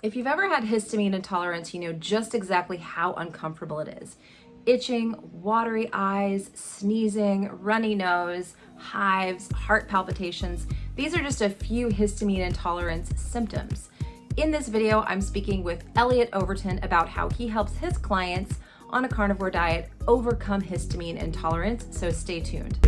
If you've ever had histamine intolerance, you know just exactly how uncomfortable it is. Itching, watery eyes, sneezing, runny nose, hives, heart palpitations. These are just a few histamine intolerance symptoms. In this video, I'm speaking with Elliot Overton about how he helps his clients on a carnivore diet overcome histamine intolerance, so stay tuned.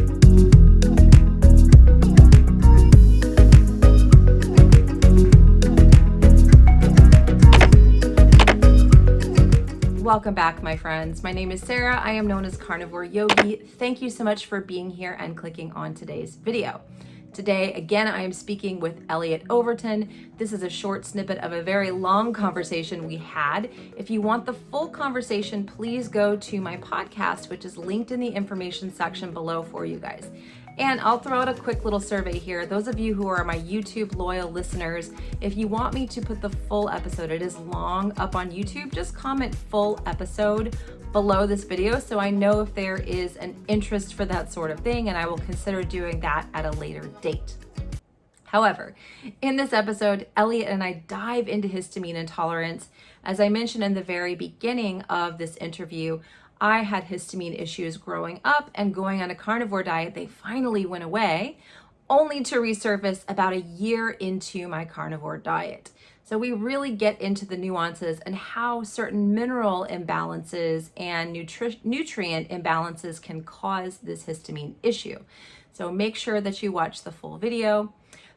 Welcome back, my friends. My name is Sarah. I am known as Carnivore Yogi. Thank you so much for being here and clicking on today's video. Today, again, I am speaking with Elliot Overton. This is a short snippet of a very long conversation we had. If you want the full conversation, please go to my podcast, which is linked in the information section below for you guys. And I'll throw out a quick little survey here. Those of you who are my YouTube loyal listeners, if you want me to put the full episode, it is long up on YouTube, just comment full episode below this video so I know if there is an interest for that sort of thing, and I will consider doing that at a later date. However, in this episode, Elliot and I dive into histamine intolerance. As I mentioned in the very beginning of this interview, I had histamine issues growing up, and going on a carnivore diet, they finally went away, only to resurface about a year into my carnivore diet. So we really get into the nuances and how certain mineral imbalances and nutrient imbalances can cause this histamine issue. So make sure that you watch the full video.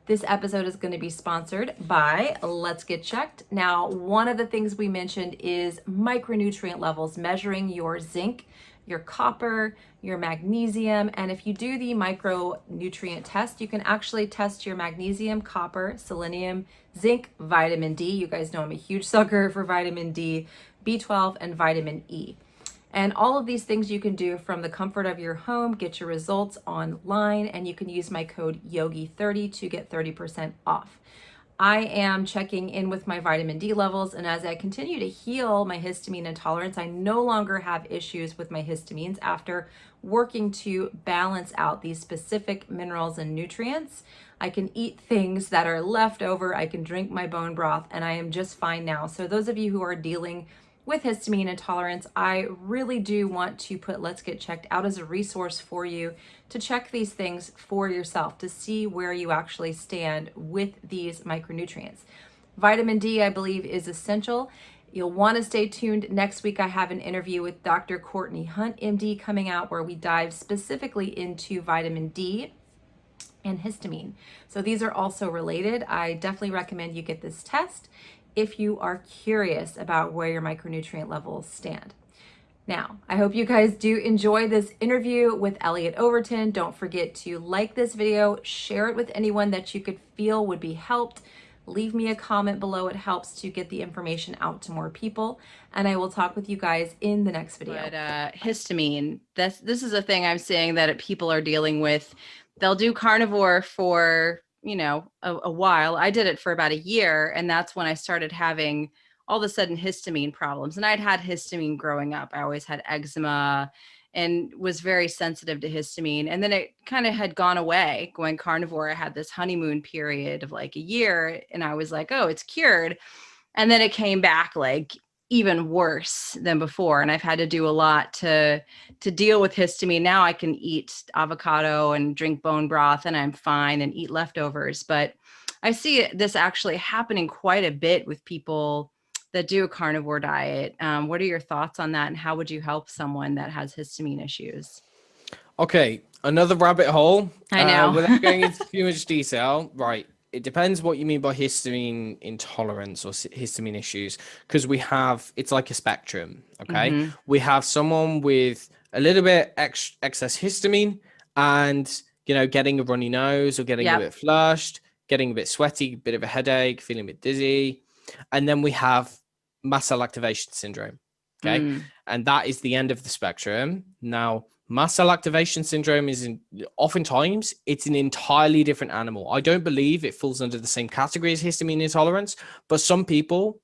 This episode is going to be sponsored by Let's Get Checked. Now, one of the things we mentioned is micronutrient levels, measuring your zinc, your copper, your magnesium. And if you do the micronutrient test, you can actually test your magnesium, copper, selenium, zinc, vitamin D. You guys know I'm a huge sucker for vitamin D, B12, and vitamin E. And all of these things you can do from the comfort of your home, get your results online, and you can use my code YOGI30 to get 30% off. I am checking in with my vitamin D levels, and as I continue to heal my histamine intolerance, I no longer have issues with my histamines after working to balance out these specific minerals and nutrients. I can eat things that are left over, I can drink my bone broth, and I am just fine now. So those of you who are dealing with histamine intolerance, I really do want to put Let's Get Checked out as a resource for you to check these things for yourself, to see where you actually stand with these micronutrients. Vitamin D, I believe, is essential. You'll want to stay tuned. Next week, I have an interview with Dr. Courtney Hunt, MD, coming out where we dive specifically into vitamin D and histamine. So these are also related. I definitely recommend you get this test if you are curious about where your micronutrient levels stand. Now, I hope you guys do enjoy this interview with Elliot Overton. Don't forget to like this video, share it with anyone that you could feel would be helped. Leave me a comment below. It helps to get the information out to more people. And I will talk with you guys in the next video. But histamine, this is a thing I'm seeing that people are dealing with. They'll do carnivore for a while. I did it for about a year, and that's when I started having all of a sudden histamine problems. And I'd had histamine growing up. I always had eczema and was very sensitive to histamine. And then it kind of had gone away. Going carnivore, I had this honeymoon period of like a year, and I was like, oh, it's cured. And then it came back like even worse than before. And I've had to do a lot to deal with histamine. Now I can eat avocado and drink bone broth and I'm fine, and eat leftovers. But I see this actually happening quite a bit with people that do a carnivore diet. What are your thoughts on that? And how would you help someone that has histamine issues? Okay, another rabbit hole. I know. Without going into too much detail, right? It depends what you mean by histamine intolerance or histamine issues, because it's like a spectrum. Okay, we have someone with a little bit excess histamine, and getting a runny nose or getting a bit flushed, getting a bit sweaty, a bit of a headache, feeling a bit dizzy, and then we have mast cell activation syndrome. Okay, and that is the end of the spectrum. Now, mast cell activation syndrome oftentimes it's an entirely different animal. I don't believe it falls under the same category as histamine intolerance, but some people,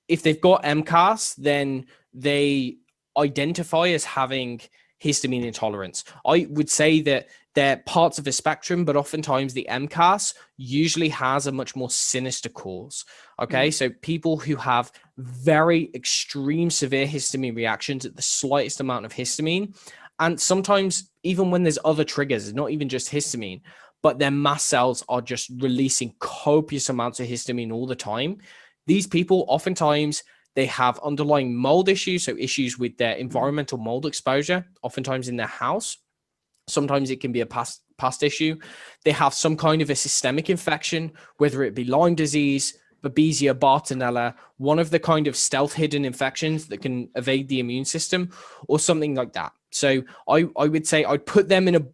if they've got MCAS, then they identify as having histamine intolerance. I would say that they're parts of a spectrum, but oftentimes the MCAS usually has a much more sinister cause. Okay, so people who have very extreme severe histamine reactions at the slightest amount of histamine, and sometimes even when there's other triggers, it's not even just histamine, but their mast cells are just releasing copious amounts of histamine all the time. These people oftentimes they have underlying mold issues, so issues with their environmental mold exposure, oftentimes in their house. Sometimes it can be a past issue. They have some kind of a systemic infection, whether it be Lyme disease, Babesia, Bartonella, one of the kind of stealth hidden infections that can evade the immune system, or something like that. So I would say I'd put them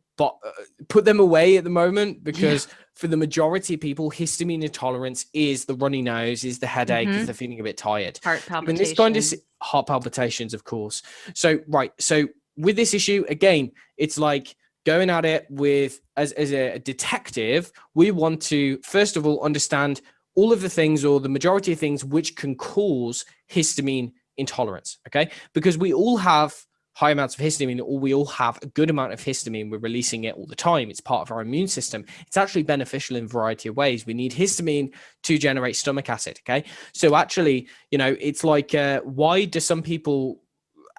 put them away at the moment, because for the majority of people, histamine intolerance is the runny nose, is the headache, is the feeling a bit tired. Heart I mean, this kind of palpitations. heart palpitations, of course. So, right. So with this issue, again, it's like going at it with as a detective. We want to, first of all, understand all of the things, or the majority of things, which can cause histamine intolerance. Okay. Because we all have high amounts of histamine, or we all have a good amount of histamine. We're releasing it all the time. It's part of our immune system. It's actually beneficial in a variety of ways. We need histamine to generate stomach acid. Okay. So actually, it's like, why do some people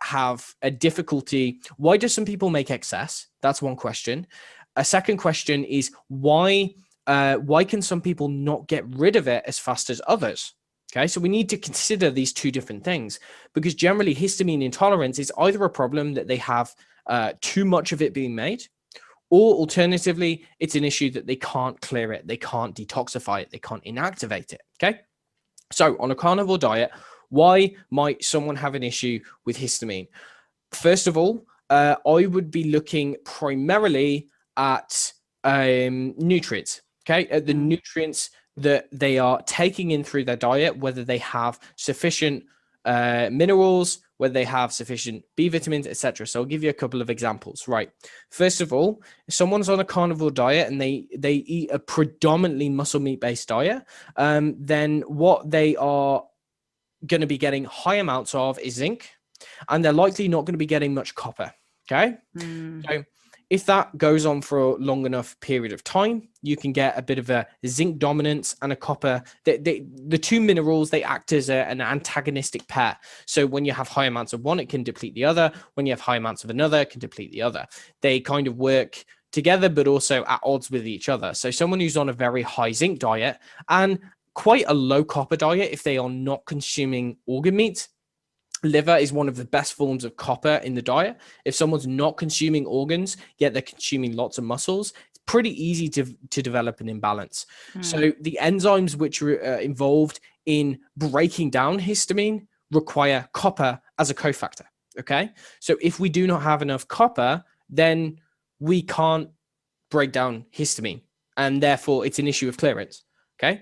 have a difficulty? Why do some people make excess? That's one question. A second question is why can some people not get rid of it as fast as others? Okay, so we need to consider these two different things, because generally histamine intolerance is either a problem that they have too much of it being made, or alternatively, it's an issue that they can't clear it, they can't detoxify it, they can't inactivate it. Okay, so on a carnivore diet, why might someone have an issue with histamine? First of all, I would be looking primarily at nutrients. Okay, at the nutrients that they are taking in through their diet, whether they have sufficient minerals, whether they have sufficient B vitamins, etc. So I'll give you a couple of examples. Right. First of all, if someone's on a carnivore diet and they eat a predominantly muscle meat based diet, then what they are going to be getting high amounts of is zinc, and they're likely not going to be getting much copper. Okay. So if that goes on for a long enough period of time, you can get a bit of a zinc dominance and a copper. The two minerals, they act as an antagonistic pair. So when you have high amounts of one, it can deplete the other. When you have high amounts of another, it can deplete the other. They kind of work together, but also at odds with each other. So someone who's on a very high zinc diet and quite a low copper diet, if they are not consuming organ meat, liver is one of the best forms of copper in the diet. If someone's not consuming organs, yet they're consuming lots of muscles, it's pretty easy to develop an imbalance. So the enzymes which are involved in breaking down histamine require copper as a cofactor. Okay. So if we do not have enough copper, then we can't break down histamine, and therefore it's an issue of clearance. Okay.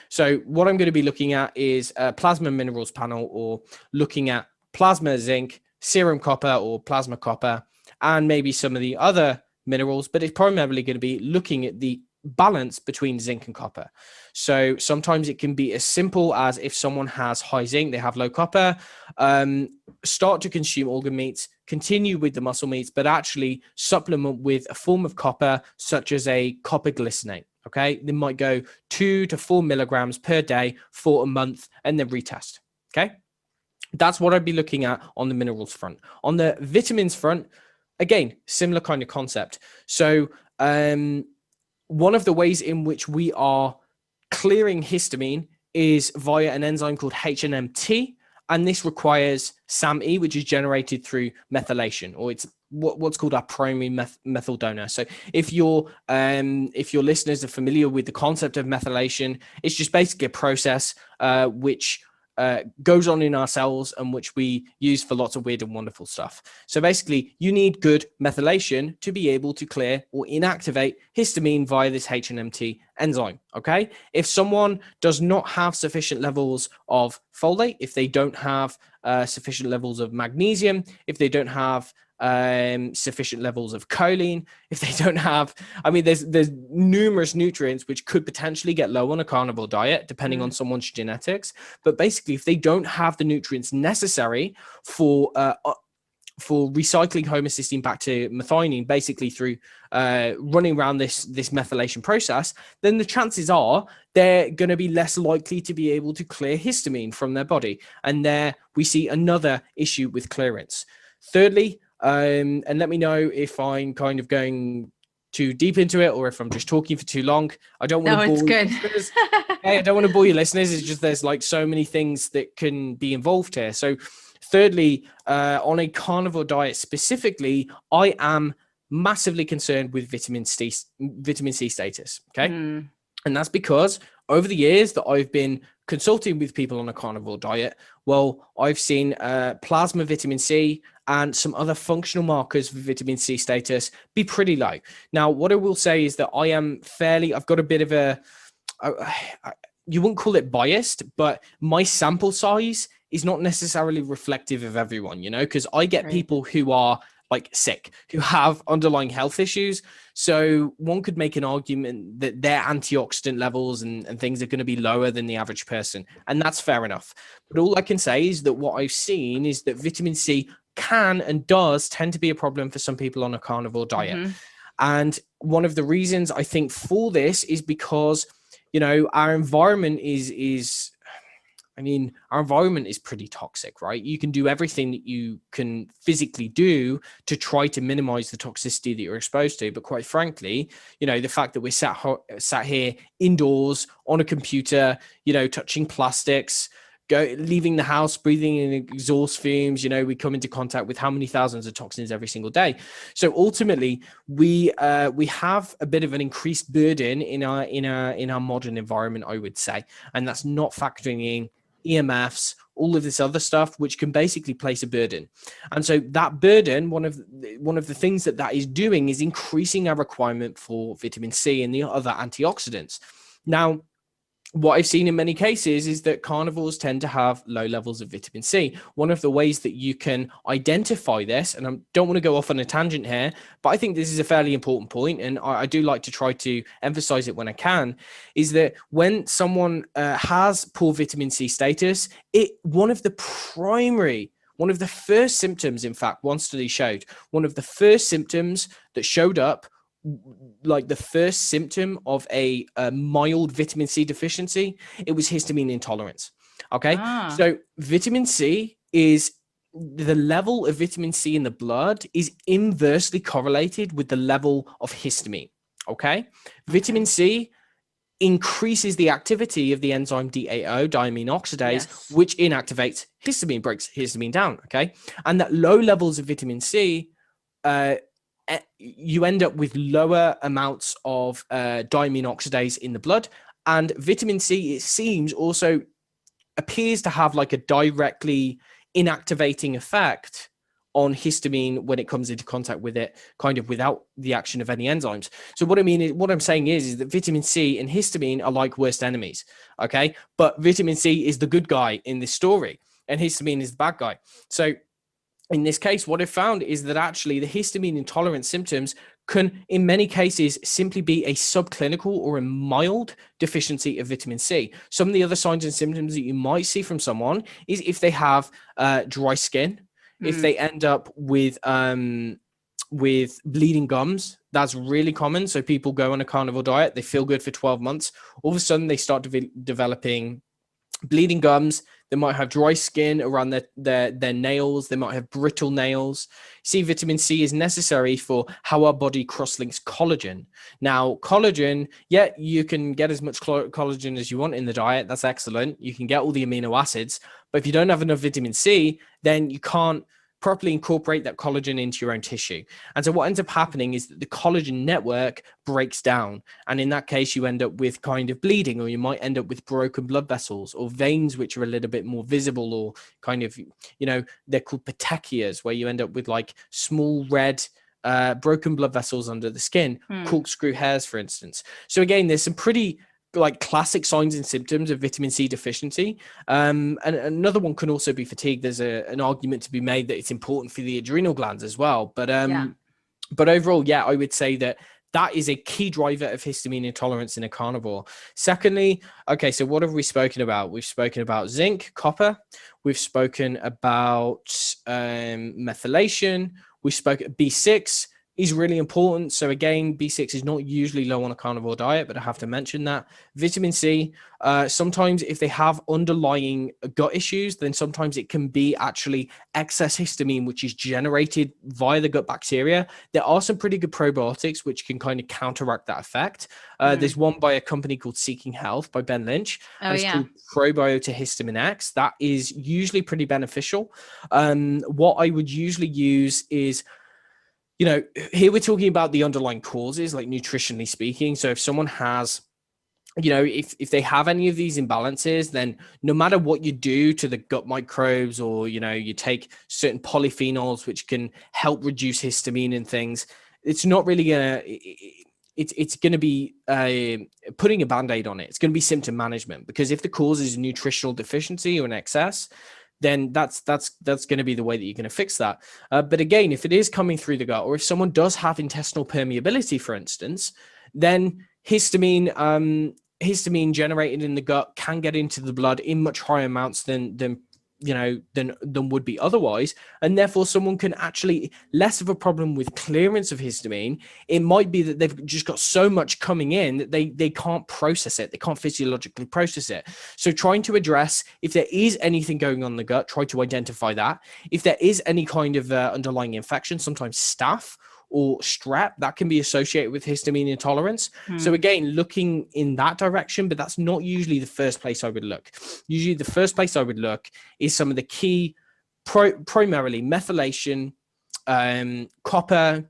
So what I'm going to be looking at is a plasma minerals panel, or looking at plasma zinc, serum copper or plasma copper, and maybe some of the other minerals, but it's primarily going to be looking at the balance between zinc and copper. So sometimes it can be as simple as, if someone has high zinc, they have low copper, start to consume organ meats, continue with the muscle meats, but actually supplement with a form of copper, such as a copper glycinate. Okay, they might go 2 to 4 milligrams per day for a month and then retest. Okay, that's what I'd be looking at on the minerals front. On the vitamins front, again, similar kind of concept. So one of the ways in which we are clearing histamine is via an enzyme called HNMT, and this requires SAMe, which is generated through methylation, or it's what's called our primary methyl donor. So if your listeners are familiar with the concept of methylation, it's just basically a process which goes on in our cells and which we use for lots of weird and wonderful stuff. So basically, you need good methylation to be able to clear or inactivate histamine via this HNMT enzyme. Okay, if someone does not have sufficient levels of folate, if they don't have sufficient levels of magnesium, if they don't have sufficient levels of choline, if they don't have, I mean, there's numerous nutrients which could potentially get low on a carnivore diet depending on someone's genetics. But basically, if they don't have the nutrients necessary for for recycling homocysteine back to methionine, basically through running around this methylation process, then the chances are they're going to be less likely to be able to clear histamine from their body. And there we see another issue with clearance. Thirdly, and let me know if I'm kind of going too deep into it or if I'm just talking for too long. I don't want to it's bore good. listeners. Hey, I don't want to bore your listeners. It's just there's like so many things that can be involved here. So thirdly, on a carnivore diet specifically, I am massively concerned with vitamin C status. Okay. And that's because over the years that I've been consulting with people on a carnivore diet, well, I've seen plasma vitamin C and some other functional markers for vitamin C status be pretty low. Now, what I will say is that I've got a bit of you wouldn't call it biased, but my sample size is not necessarily reflective of everyone, because I get people who are like sick, who have underlying health issues. So one could make an argument that their antioxidant levels and things are going to be lower than the average person. And that's fair enough. But all I can say is that what I've seen is that vitamin C can and does tend to be a problem for some people on a carnivore diet. And one of the reasons I think for this is because, our environment our environment is pretty toxic, right? You can do everything that you can physically do to try to minimize the toxicity that you're exposed to. But quite frankly, the fact that we're sat here indoors on a computer, touching plastics, leaving the house, breathing in exhaust fumes, we come into contact with how many thousands of toxins every single day. So ultimately, we have a bit of an increased burden in our modern environment, I would say, and that's not factoring in EMFs, all of this other stuff, which can basically place a burden. And so that burden, one of the things that is doing is increasing our requirement for vitamin C and the other antioxidants. Now, what I've seen in many cases is that carnivores tend to have low levels of vitamin C. One of the ways that you can identify this, and I don't want to go off on a tangent here, but I think this is a fairly important point, and I do like to try to emphasize it when I can, is that when someone has poor vitamin C status, one of the first symptoms, in fact, one study showed, one of the first symptoms that showed up, like the first symptom of a mild vitamin C deficiency, it was histamine intolerance. Okay. So vitamin C is the level of vitamin C in the blood is inversely correlated with the level of histamine. Okay. Vitamin C increases the activity of the enzyme DAO, diamine oxidase, which inactivates histamine, breaks histamine down. Okay. And that low levels of vitamin C, you end up with lower amounts of diamine oxidase in the blood, and vitamin C, it seems, also appears to have like a directly inactivating effect on histamine when it comes into contact with it, kind of without the action of any enzymes. So what I'm saying is that vitamin C and histamine are like worst enemies. Okay, but vitamin C is the good guy in this story, and histamine is the bad guy. So in this case, what I've found is that actually the histamine intolerant symptoms can, in many cases, simply be a subclinical or a mild deficiency of vitamin C. Some of the other signs and symptoms that you might see from someone is if they have dry skin, if they end up with bleeding gums. That's really common. So people go on a carnivore diet, they feel good for 12 months. All of a sudden, they start developing bleeding gums. They might have dry skin around their nails. They might have brittle nails. See, vitamin C is necessary for how our body cross-links collagen. Now, collagen, you can get as much collagen as you want in the diet. That's excellent. You can get all the amino acids. But if you don't have enough vitamin C, then you can't properly incorporate that collagen into your own tissue. And so what ends up happening is that the collagen network breaks down. And in that case, you end up with kind of bleeding, or you might end up with broken blood vessels or veins, which are a little bit more visible, or kind of, they're called petechias, where you end up with like small red broken blood vessels under the skin, corkscrew hairs, for instance. So again, there's some pretty like classic signs and symptoms of vitamin C deficiency. And another one can also be fatigue. There's an argument to be made that it's important for the adrenal glands as well. But overall, I would say that that is a key driver of histamine intolerance in a carnivore. Secondly, okay, so what have we spoken about? We've spoken about zinc, copper. We've spoken about methylation. We spoke B6 is really important. So again, B6 is not usually low on a carnivore diet, but I have to mention that. Vitamin C, sometimes if they have underlying gut issues, then sometimes it can be actually excess histamine, which is generated via the gut bacteria. There are some pretty good probiotics which can kind of counteract that effect. There's one by a company called Seeking Health by Ben Lynch, and it's called Probiotic Histamine X. That is usually pretty beneficial. What I would usually use is, you know, here we're talking about the underlying causes, like nutritionally speaking. So if someone has, you know, if they have any of these imbalances, then no matter what you do to the gut microbes, or, you know, you take certain polyphenols which can help reduce histamine and things, it's not really gonna, it's going to be putting a band-aid on it. It's going to be symptom management, because if the cause is nutritional deficiency or an excess, then that's going to be the way that you're going to fix that. But again, if it is coming through the gut, or if someone does have intestinal permeability, for instance, then histamine generated in the gut can get into the blood in much higher amounts than would be otherwise, and therefore someone can actually less of a problem with clearance of histamine. It might be that they've just got so much coming in that they can't process it, they can't physiologically process it. So trying to address, if there is anything going on in the gut, try to identify that. If there is any kind of underlying infection, sometimes staph or strep, that can be associated with histamine intolerance. So again, looking in that direction, but that's not usually the first place I would look. Usually the first place I would look is some of the key, primarily methylation, copper,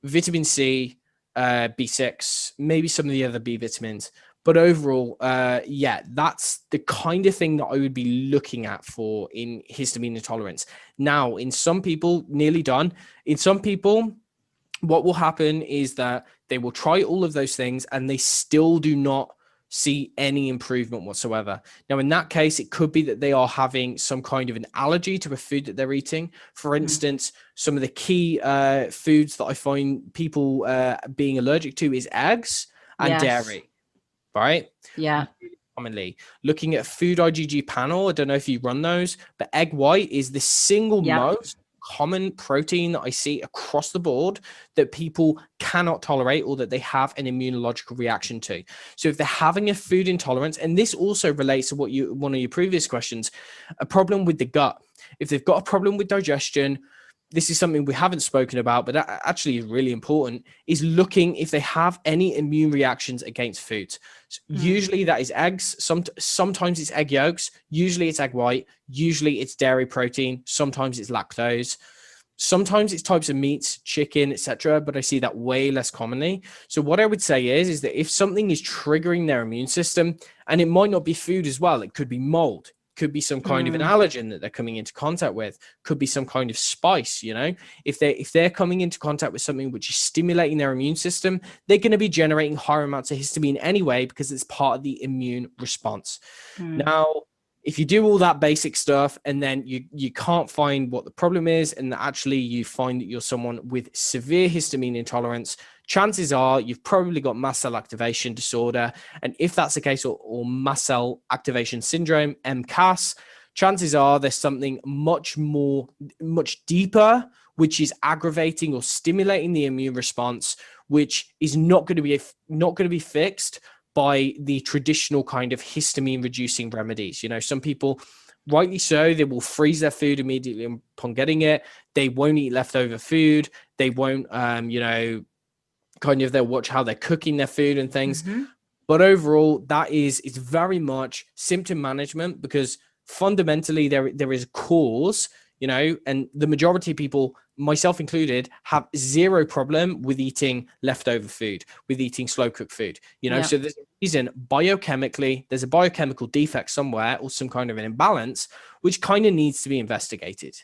vitamin C, B6, maybe some of the other B vitamins. But overall, that's the kind of thing that I would be looking at for in histamine intolerance. Now, in some people, nearly done. In some people, what will happen is that they will try all of those things and they still do not see any improvement whatsoever. Now, in that case, it could be that they are having some kind of an allergy to a food that they're eating. For instance, some of the key foods that I find people being allergic to is eggs and dairy, right? Yeah. Commonly looking at food IgG panel, I don't know if you run those, but egg white is the single most common protein that I see across the board that people cannot tolerate, or that they have an immunological reaction to. So if they're having a food intolerance, and this also relates to one of your previous questions, a problem with the gut. If they've got a problem with digestion, this is something we haven't spoken about, but that actually is really important, is looking if they have any immune reactions against foods. So usually that is eggs. Sometimes it's egg yolks. Usually it's egg white. Usually it's dairy protein. Sometimes it's lactose. Sometimes it's types of meats, chicken, etc. But I see that way less commonly. So what I would say is that if something is triggering their immune system, and it might not be food as well, it could be mold, could be some kind of an allergen that they're coming into contact with, could be some kind of spice. You know, if they're coming into contact with something which is stimulating their immune system, they're going to be generating higher amounts of histamine anyway, because it's part of the immune response. Now, if you do all that basic stuff and then you can't find what the problem is, and actually you find that you're someone with severe histamine intolerance, chances are you've probably got mast cell activation disorder. And if that's the case, or mast cell activation syndrome, MCAS, chances are there's something much deeper, which is aggravating or stimulating the immune response, which is not going to be fixed by the traditional kind of histamine reducing remedies. You know, some people, rightly so, they will freeze their food immediately upon getting it. They won't eat leftover food. They won't, they'll watch how they're cooking their food and things. But overall, it's very much symptom management, because fundamentally there is a cause, you know, and the majority of people, myself included, have zero problem with eating leftover food, with eating slow cooked food, you know. So there's a reason biochemically, there's a biochemical defect somewhere, or some kind of an imbalance, which kind of needs to be investigated.